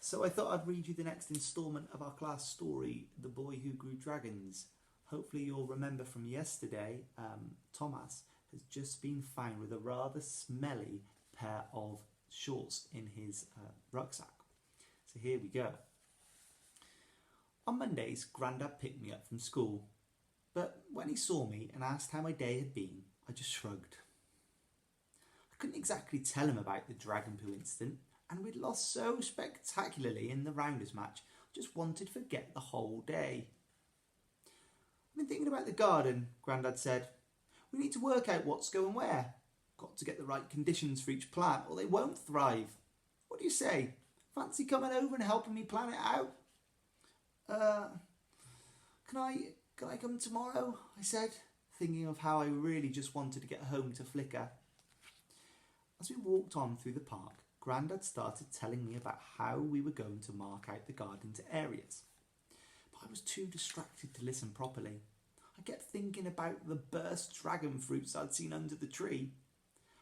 So I thought I'd read you the next instalment of our class story, The Boy Who Grew Dragons. Hopefully you'll remember from yesterday, Thomas has just been found with a rather smelly pair of shorts in his rucksack. So here we go. On Mondays, Grandad picked me up from school, but when he saw me and asked how my day had been, I just shrugged. I couldn't exactly tell him about the dragon poo incident, and we'd lost so spectacularly in the rounders match, I just wanted to forget the whole day. I've been thinking about the garden, Grandad said. We need to work out what's going where. Got to get the right conditions for each plant or they won't thrive. What do you say? Fancy coming over and helping me plan it out? Can I come tomorrow? I said, thinking of how I really just wanted to get home to Flicker. As we walked on through the park, Grandad started telling me about how we were going to mark out the garden to areas. But I was too distracted to listen properly. I kept thinking about the burst dragon fruits I'd seen under the tree.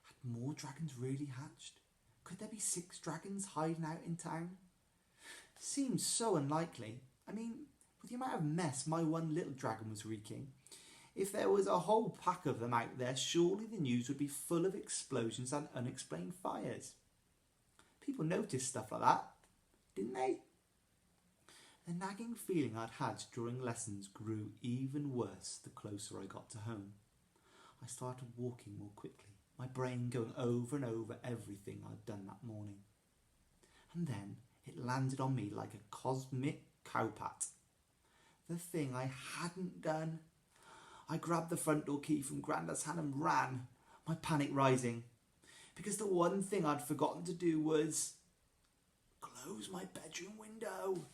Had more dragons really hatched? Could there be 6 dragons hiding out in town? Seemed so unlikely. I mean, with the amount of mess my one little dragon was wreaking, if there was a whole pack of them out there, surely the news would be full of explosions and unexplained fires. People noticed stuff like that, didn't they? The nagging feeling I'd had during lessons grew even worse the closer I got to home. I started walking more quickly, my brain going over and over everything I'd done that morning. And then it landed on me like a cosmic cowpat. The thing I hadn't done. I grabbed the front door key from Grandad's hand and ran, my panic rising, because the one thing I'd forgotten to do was close my bedroom window.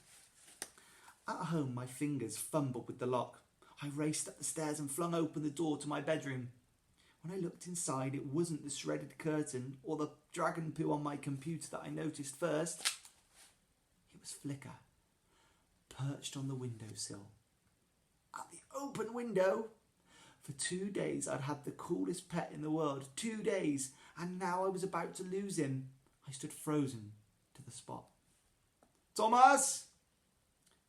At home, my fingers fumbled with the lock. I raced up the stairs and flung open the door to my bedroom. When I looked inside, it wasn't the shredded curtain or the dragon poo on my computer that I noticed first. It was Flicker, perched on the windowsill. At the open window. For 2 days I'd had the coolest pet in the world. 2 days, and now I was about to lose him. I stood frozen to the spot. Thomas!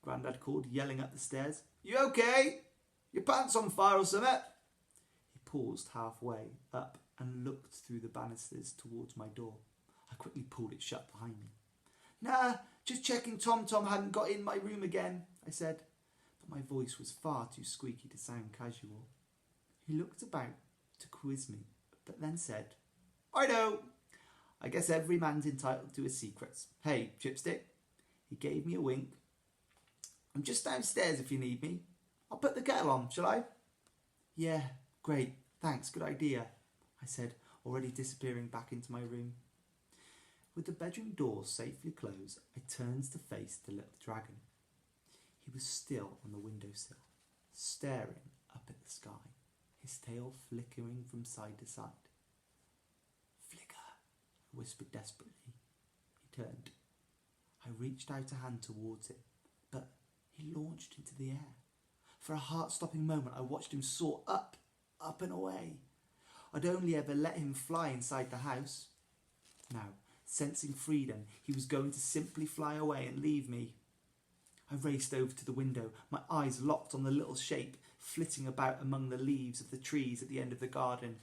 Grandad called, yelling up the stairs. You okay? Your pants on fire or something? He paused halfway up and looked through the banisters towards my door. I quickly pulled it shut behind me. Nah, just checking Tom hadn't got in my room again, I said, but my voice was far too squeaky to sound casual. He looked about to quiz me, but then said, I know. I guess every man's entitled to his secrets. Hey, Chipstick. He gave me a wink. I'm just downstairs if you need me. I'll put the kettle on, shall I? Yeah, great, thanks, good idea, I said, already disappearing back into my room. With the bedroom door safely closed, I turned to face the little dragon. He was still on the windowsill, staring up at the sky, his tail flickering from side to side. Flicker, I whispered desperately. He turned. I reached out a hand towards him, but he launched into the air. For a heart-stopping moment, I watched him soar up and away. I'd only ever let him fly inside the house. Now, sensing freedom, he was going to simply fly away and leave me. I raced over to the window, my eyes locked on the little shape flitting about among the leaves of the trees at the end of the garden.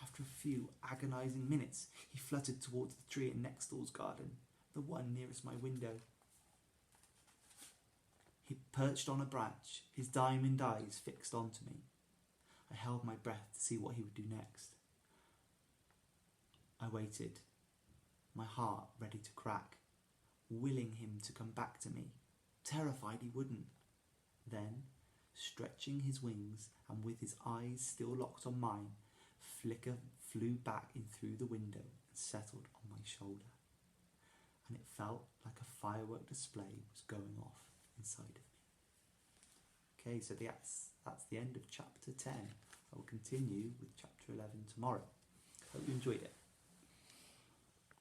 After a few agonising minutes, he fluttered towards the tree in next door's garden, the one nearest my window. He perched on a branch, his diamond eyes fixed onto me. I held my breath to see what he would do next. I waited, my heart ready to crack, willing him to come back to me, terrified he wouldn't. Then, stretching his wings and with his eyes still locked on mine, Flicker flew back in through the window and settled on my shoulder. And it felt like a firework display was going off inside of me. Okay, so that's the end of chapter 10. I will continue with chapter 11 tomorrow. Hope you enjoyed it.